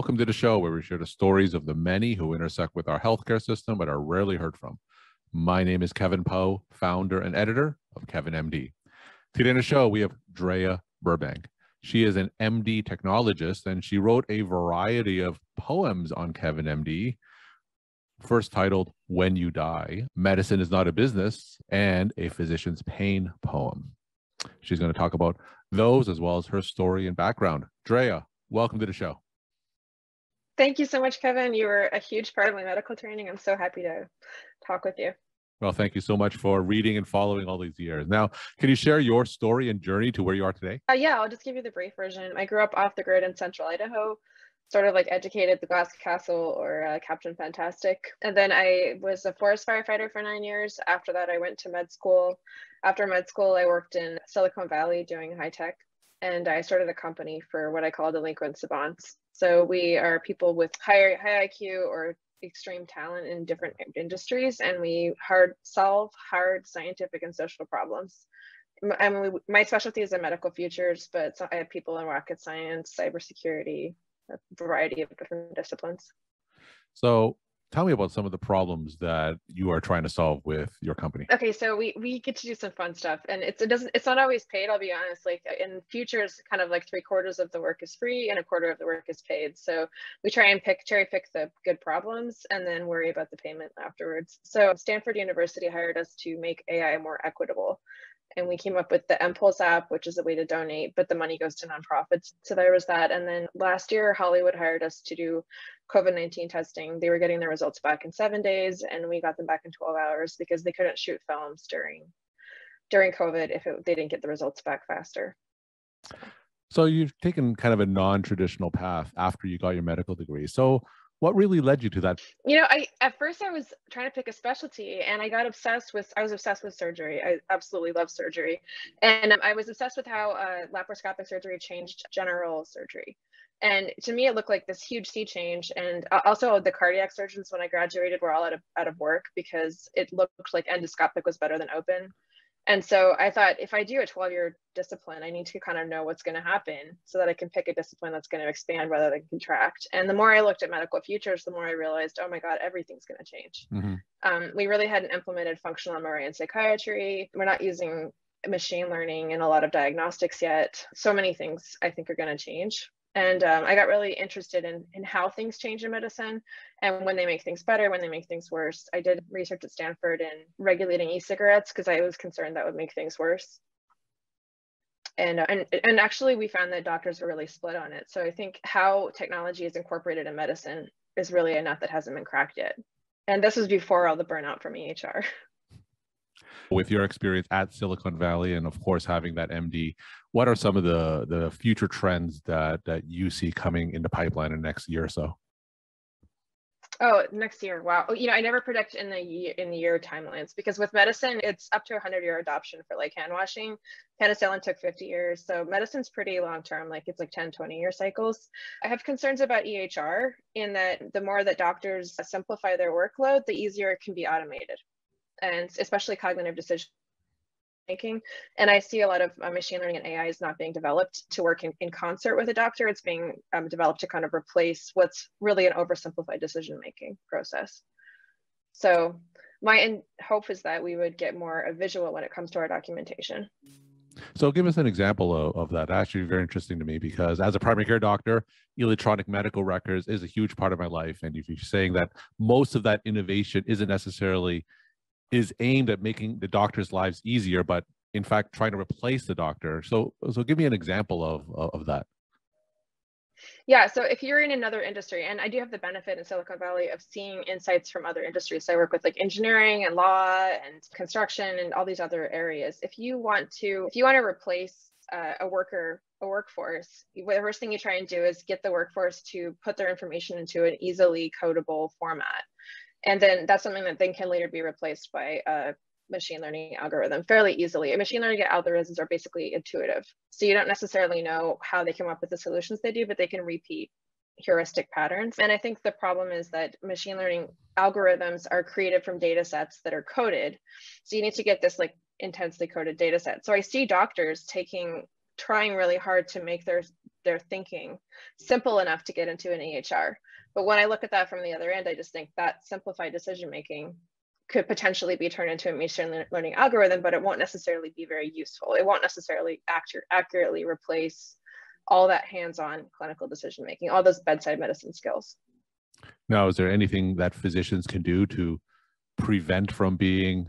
Welcome to the show where we share the stories of the many who intersect with our healthcare system but are rarely heard from. My name is Kevin Poe, founder and editor of Kevin MD. Today on the show, we have Drea Burbank. She is an MD technologist, and she wrote a variety of poems on Kevin MD, first titled When You Die, Medicine is Not a Business, and a Physician's Pain poem. She's going to talk about those as well as her story and background. Drea, welcome to the show. Thank you so much, Kevin. You were a huge part of my medical training. I'm so happy to talk with you. Well, thank you so much for reading and following all these years. Now, can you share your story and journey to where you are today? Yeah, I'll just give you the brief version. I grew up off the grid in central Idaho, sort of like educated the Glass Castle or Captain Fantastic. And then I was a forest firefighter for 9 years. After that, I went to med school. After med school, I worked in Silicon Valley doing high tech. And I started a company for what I call delinquent savants. So we are people with high IQ or extreme talent in different industries, and we solve hard scientific and social problems. My specialty is in medical futures, but I have people in rocket science, cybersecurity, a variety of different disciplines. So tell me about some of the problems that you are trying to solve with your company. Okay, so we get to do some fun stuff, and it's not always paid. I'll be honest. Like in futures, kind of like 3/4 of the work is free and 1/4 of the work is paid. So we try and cherry pick the good problems and then worry about the payment afterwards. So Stanford University hired us to make AI more equitable. And we came up with the Impulse app, which is a way to donate, but the money goes to nonprofits. So there was that. And then last year, Hollywood hired us to do COVID-19 testing. They were getting their results back in 7 days, and we got them back in 12 hours because they couldn't shoot films during COVID if they didn't get the results back faster. So you've taken kind of a non-traditional path after you got your medical degree. So what really led you to that? You know, at first I was trying to pick a specialty, and I was obsessed with surgery. I absolutely love surgery. And I was obsessed with how laparoscopic surgery changed general surgery. And to me, it looked like this huge sea change. And also the cardiac surgeons, when I graduated, were all out of work because it looked like endoscopic was better than open. And so I thought, if I do a 12-year discipline, I need to kind of know what's going to happen so that I can pick a discipline that's going to expand rather than contract. And the more I looked at medical futures, the more I realized, oh my God, everything's going to change. Mm-hmm. We really hadn't implemented functional MRI in psychiatry. We're not using machine learning in a lot of diagnostics yet. So many things I think are going to change. And I got really interested in how things change in medicine and when they make things better, when they make things worse. I did research at Stanford in regulating e-cigarettes because I was concerned that would make things worse. And actually, we found that doctors were really split on it. So I think how technology is incorporated in medicine is really a nut that hasn't been cracked yet. And this was before all the burnout from EHR. With your experience at Silicon Valley and, of course, having that MD, what are some of the future trends that you see coming in the pipeline in the next year or so? Oh, next year. Wow. You know, I never predict in the year timelines because with medicine, it's up to 100-year adoption for like hand washing. Penicillin took 50 years. So medicine's pretty long term, like it's like 10, 20-year cycles. I have concerns about EHR in that the more that doctors simplify their workload, the easier it can be automated. And especially cognitive decision making. And I see a lot of machine learning and AI is not being developed to work in concert with a doctor. It's being developed to kind of replace what's really an oversimplified decision making process. So my hope is that we would get more visual when it comes to our documentation. So give us an example of that. Actually, very interesting to me because as a primary care doctor, electronic medical records is a huge part of my life. And if you're saying that most of that innovation is aimed at making the doctor's lives easier, but in fact, trying to replace the doctor. So give me an example of that. Yeah, so if you're in another industry, and I do have the benefit in Silicon Valley of seeing insights from other industries. So I work with like engineering and law and construction and all these other areas. If you want to replace a workforce, the first thing you try and do is get the workforce to put their information into an easily codable format. And then that's something that then can later be replaced by a machine learning algorithm fairly easily. Machine learning algorithms are basically intuitive. So you don't necessarily know how they come up with the solutions they do, but they can repeat heuristic patterns. And I think the problem is that machine learning algorithms are created from data sets that are coded. So you need to get this like intensely coded data set. So I see doctors trying really hard to make their their thinking simple enough to get into an EHR. But when I look at that from the other end, I just think that simplified decision making could potentially be turned into a machine learning algorithm, but it won't necessarily be very useful. It won't necessarily accurately replace all that hands-on clinical decision making, all those bedside medicine skills. Now, is there anything that physicians can do to prevent from being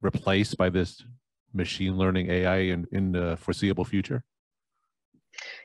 replaced by this machine learning AI in the foreseeable future?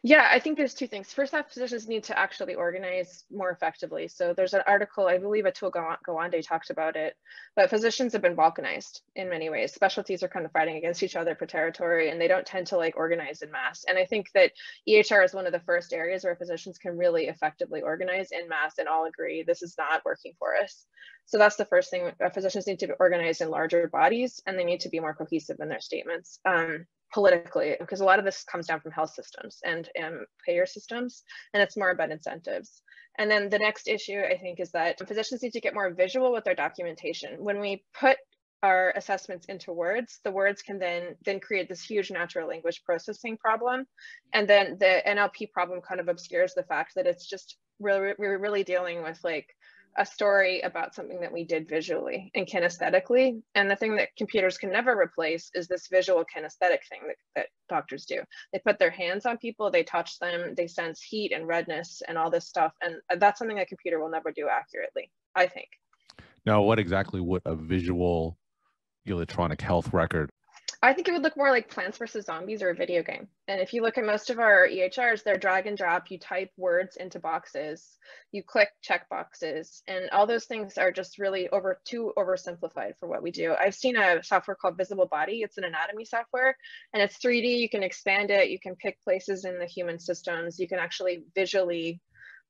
Yeah, I think there's two things. First off, physicians need to actually organize more effectively. So there's an article, I believe Atul Gawande talked about it, but physicians have been balkanized in many ways. Specialties are kind of fighting against each other for territory, and they don't tend to like organize in mass. And I think that EHR is one of the first areas where physicians can really effectively organize in mass and all agree this is not working for us. So that's the first thing. Physicians need to be organized in larger bodies, and they need to be more cohesive in their statements. Politically, because a lot of this comes down from health systems and payer systems, and it's more about incentives. And then the next issue, I think, is that physicians need to get more visual with their documentation. When we put our assessments into words, the words can then create this huge natural language processing problem. And then the NLP problem kind of obscures the fact that it's just we're really dealing with like a story about something that we did visually and kinesthetically. And the thing that computers can never replace is this visual kinesthetic thing that doctors do. They put their hands on people, they touch them, they sense heat and redness and all this stuff. And that's something that a computer will never do accurately, I think. Now, what exactly would a visual electronic health record? I think it would look more like Plants vs. Zombies or a video game. And if you look at most of our EHRs, they're drag and drop. You type words into boxes, you click check boxes, and all those things are just really too oversimplified for what we do. I've seen a software called Visible Body. It's an anatomy software, and it's 3D. You can expand it. You can pick places in the human systems. You can actually visually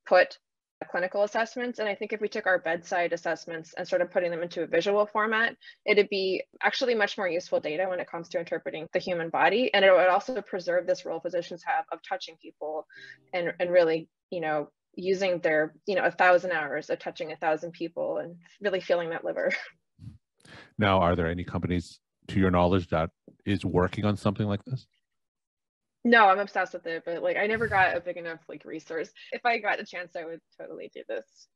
put clinical assessments. And I think if we took our bedside assessments and started putting them into a visual format, it'd be actually much more useful data when it comes to interpreting the human body. And it would also preserve this role physicians have of touching people and really, using their, 1,000 hours of touching 1,000 people and really feeling that liver. Now, are there any companies, to your knowledge, that is working on something like this? No, I'm obsessed with it, but like I never got a big enough like resource. If I got a chance, I would totally do this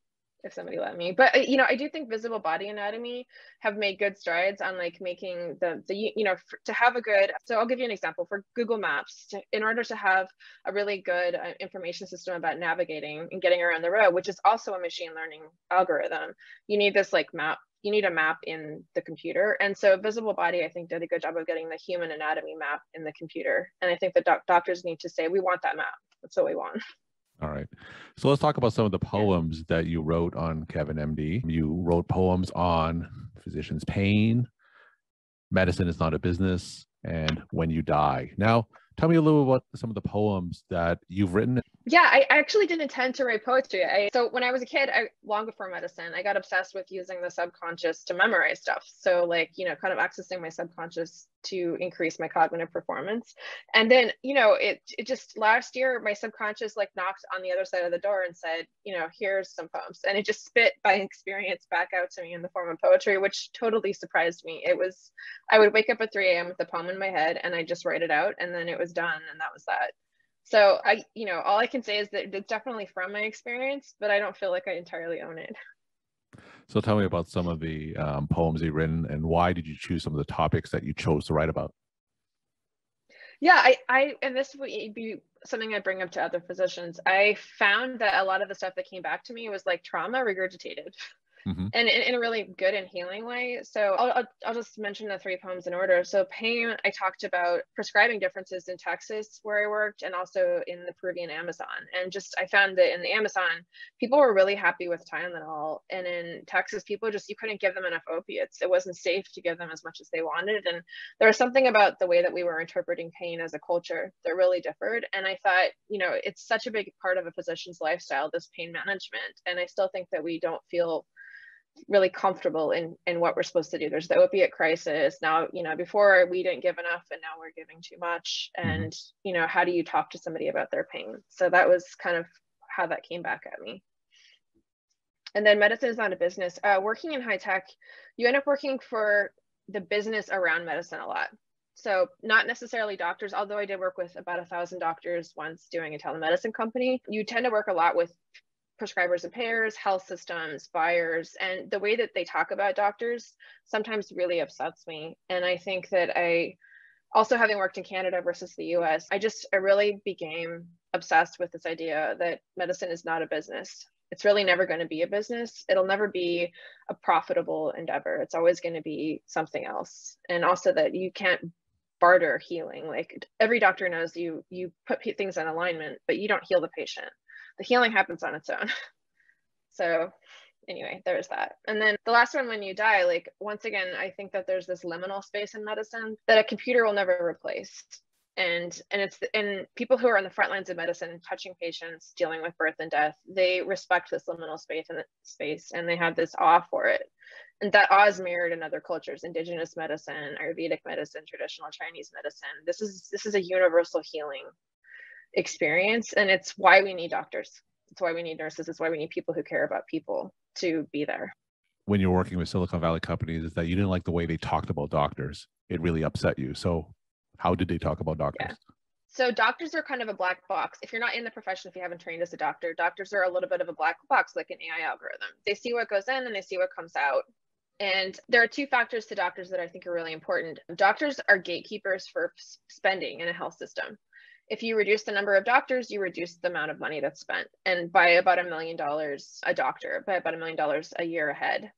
if somebody let me. But I do think visible body anatomy have made good strides on like making to have a good. So I'll give you an example for Google Maps. In order to have a really good information system about navigating and getting around the road, which is also a machine learning algorithm, you need this like map. You need a map in the computer. And so Visible Body, I think, did a good job of getting the human anatomy map in the computer. And I think the doctors need to say, we want that map. That's what we want. All right. So let's talk about some of the poems that you wrote on Kevin MD. You wrote poems on physicians' pain, medicine is not a business, and when you die. Now, tell me a little about some of the poems that you've written. Yeah, I actually didn't intend to write poetry. So when I was a kid, long before medicine, I got obsessed with using the subconscious to memorize stuff. So like, kind of accessing my subconscious to increase my cognitive performance. And then, it just last year, my subconscious like knocked on the other side of the door and said, here's some poems. And it just spit by experience back out to me in the form of poetry, which totally surprised me. I would wake up at 3 a.m. with the poem in my head and I just write it out and then it was done and that was that. So all I can say is that it's definitely from my experience, but I don't feel like I entirely own it. So tell me about some of the poems you've written and why did you choose some of the topics that you chose to write about? Yeah, and this would be something I bring up to other physicians. I found that a lot of the stuff that came back to me was like trauma regurgitated. Mm-hmm. And in a really good and healing way. So I'll just mention the 3 poems in order. So pain, I talked about prescribing differences in Texas where I worked and also in the Peruvian Amazon. And I found that in the Amazon, people were really happy with Tylenol. And in Texas, people you couldn't give them enough opiates. It wasn't safe to give them as much as they wanted. And there was something about the way that we were interpreting pain as a culture that really differed. And I thought, it's such a big part of a physician's lifestyle, this pain management. And I still think that we don't feel really comfortable in what we're supposed to do. There's the opiate crisis now. Before we didn't give enough and now we're giving too much. And how do you talk to somebody about their pain? So that was kind of how that came back at me. And then medicine is not a business. Working in high tech, you end up working for the business around medicine a lot. So not necessarily doctors, although I did work with about 1,000 doctors once doing a telemedicine company. You tend to work a lot with prescribers and payers, health systems, buyers, and the way that they talk about doctors sometimes really upsets me. And I think that also having worked in Canada versus the US, I really became obsessed with this idea that medicine is not a business. It's really never going to be a business. It'll never be a profitable endeavor. It's always going to be something else. And also that you can't barter healing. Like every doctor knows you put things in alignment, but you don't heal the patient. The healing happens on its own. So anyway, there's that. And then the last one, when you die, like once again, I think that there's this liminal space in medicine that a computer will never replace. And people who are on the front lines of medicine, touching patients, dealing with birth and death, they respect this liminal space and they have this awe for it. And that awe is mirrored in other cultures: indigenous medicine, Ayurvedic medicine, traditional Chinese medicine. This is a universal healing experience, and it's why we need doctors. It's why we need nurses. It's why we need people who care about people to be there. When you're working with Silicon Valley companies, is that you didn't like the way they talked about doctors. It really upset you. So how did they talk about doctors? Yeah. So doctors are kind of a black box. If you're not in the profession, if you haven't trained as a doctor, doctors are a little bit of a black box, like an AI algorithm. They see what goes in and they see what comes out. And there are two factors to doctors that I think are really important. Doctors are gatekeepers for spending in a health system. If you reduce the number of doctors, you reduce the amount of money that's spent, and by about $1 million a doctor, by about $1 million a year ahead.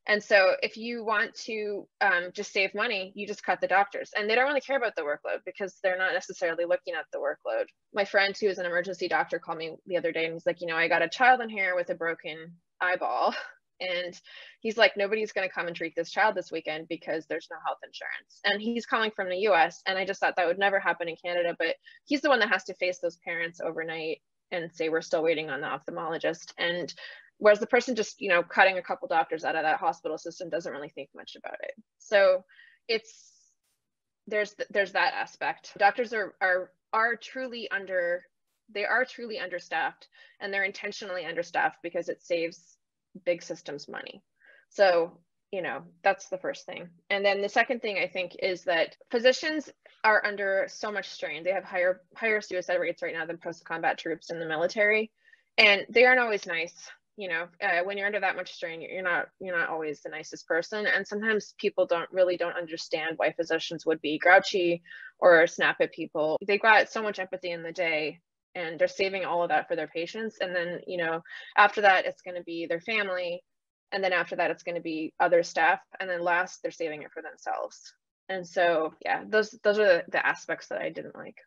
And so if you want to just save money, you just cut the doctors, and they don't really care about the workload because they're not necessarily looking at the workload. My friend who is an emergency doctor called me the other day and he's like, I got a child in here with a broken eyeball. And he's like, nobody's going to come and treat this child this weekend because there's no health insurance. And he's calling from the US. And I just thought that would never happen in Canada, but he's the one that has to face those parents overnight and say, we're still waiting on the ophthalmologist. And whereas the person just, cutting a couple doctors out of that hospital system doesn't really think much about it. So there's that aspect. Doctors are truly understaffed, and they're intentionally understaffed because it saves big systems money. So, that's the first thing. And then the second thing I think is that physicians are under so much strain. They have higher suicide rates right now than post-combat troops in the military, and they aren't always nice. When you're under that much strain, you're not always the nicest person. And sometimes people don't understand why physicians would be grouchy or snap at people. They've got so much empathy in the day, and they're saving all of that for their patients. And then, after that, it's going to be their family. And then after that, it's going to be other staff. And then last, they're saving it for themselves. And so, yeah, those are the aspects that I didn't like.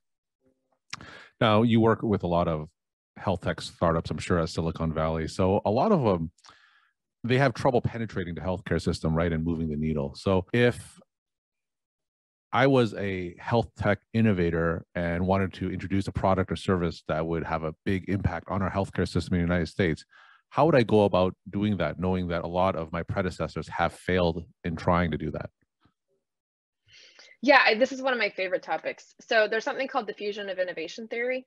Now, you work with a lot of health tech startups, I'm sure, at Silicon Valley. So a lot of them, they have trouble penetrating the healthcare system, right, and moving the needle. So if I was a health tech innovator and wanted to introduce a product or service that would have a big impact on our healthcare system in the United States, how would I go about doing that, knowing that a lot of my predecessors have failed in trying to do that? Yeah, this is one of my favorite topics. So there's something called diffusion of innovation theory,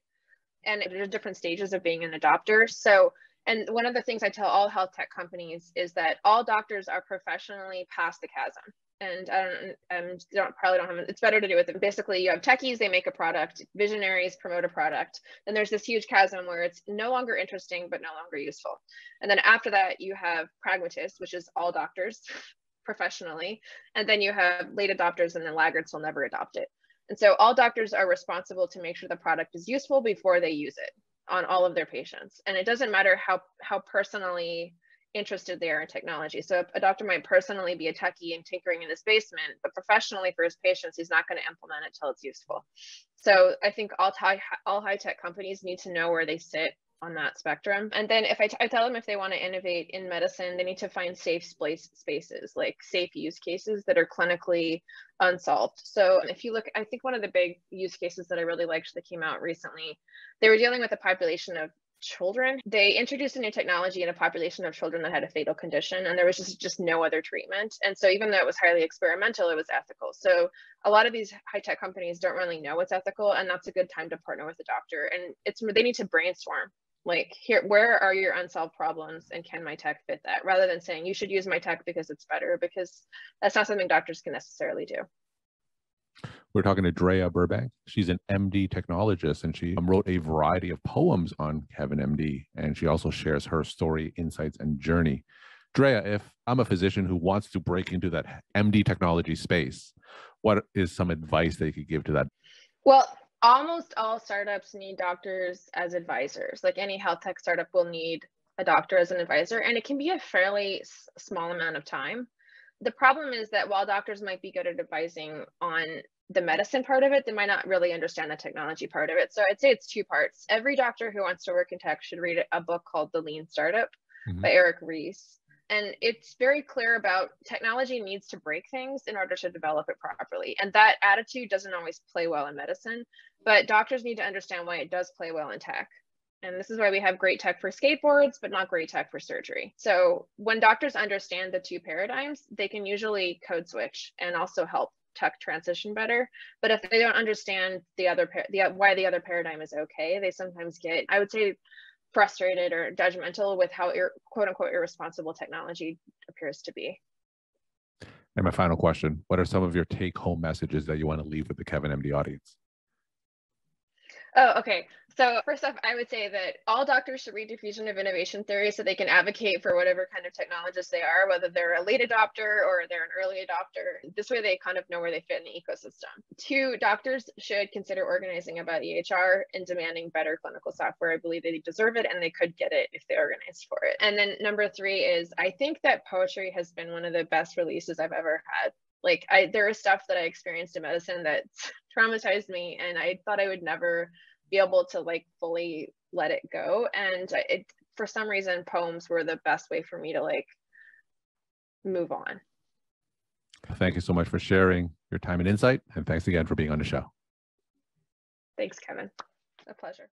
and there's different stages of being an adopter. So, and one of the things I tell all health tech companies is that all doctors are professionally past the chasm. And probably don't have it. It's better to do with it. Basically, you have techies, they make a product, visionaries promote a product. Then there's this huge chasm where it's no longer interesting, but no longer useful. And then after that, you have pragmatists, which is all doctors professionally. And then you have late adopters, and then laggards will never adopt it. And so all doctors are responsible to make sure the product is useful before they use it on all of their patients. And it doesn't matter how personally interested they are in technology. So a doctor might personally be a techie and tinkering in his basement, but professionally for his patients, he's not going to implement it till it's useful. So I think all high tech companies need to know where they sit on that spectrum. And then if I tell them if they want to innovate in medicine, they need to find safe spaces, like safe use cases that are clinically unsolved. So if you look, I think one of the big use cases that I really liked that came out recently, they were dealing with a population of children. They introduced a new technology in a population of children that had a fatal condition, and there was just no other treatment. And so even though it was highly experimental, it was ethical. So a lot of these high-tech companies don't really know what's ethical, and that's a good time to partner with a doctor. And they need to brainstorm, like, here, where are your unsolved problems, and can my tech fit that? Rather than saying you should use my tech because it's better, because that's not something doctors can necessarily do. We're talking to Drea Burbank. She's an MD technologist, and she wrote a variety of poems on Kevin MD. And she also shares her story, insights, and journey. Drea, if I'm a physician who wants to break into that MD technology space, what is some advice that you could give to that? Well, almost all startups need doctors as advisors. Like any health tech startup will need a doctor as an advisor, and it can be a fairly small amount of time. The problem is that while doctors might be good at advising on the medicine part of it, they might not really understand the technology part of it. So I'd say it's two parts. Every doctor who wants to work in tech should read a book called The Lean Startup by Eric Ries. And it's very clear about technology needs to break things in order to develop it properly. And that attitude doesn't always play well in medicine, but doctors need to understand why it does play well in tech. And this is why we have great tech for skateboards, but not great tech for surgery. So when doctors understand the two paradigms, they can usually code switch and also help tech transition better. But if they don't understand why the other paradigm is okay, they sometimes get, I would say, frustrated or judgmental with how quote unquote irresponsible technology appears to be. And my final question, what are some of your take home messages that you want to leave with the Kevin MD audience? Oh, okay. So first off, I would say that all doctors should read Diffusion of Innovation Theory so they can advocate for whatever kind of technologist they are, whether they're a late adopter or they're an early adopter. This way they kind of know where they fit in the ecosystem. 2, doctors should consider organizing about EHR and demanding better clinical software. I believe they deserve it and they could get it if they organized for it. And then number 3 is, I think that poetry has been one of the best releases I've ever had. Like there is stuff that I experienced in medicine that traumatized me and I thought I would never be able to like fully let it go. And for some reason, poems were the best way for me to like move on. Thank you so much for sharing your time and insight. And thanks again for being on the show. Thanks, Kevin. A pleasure.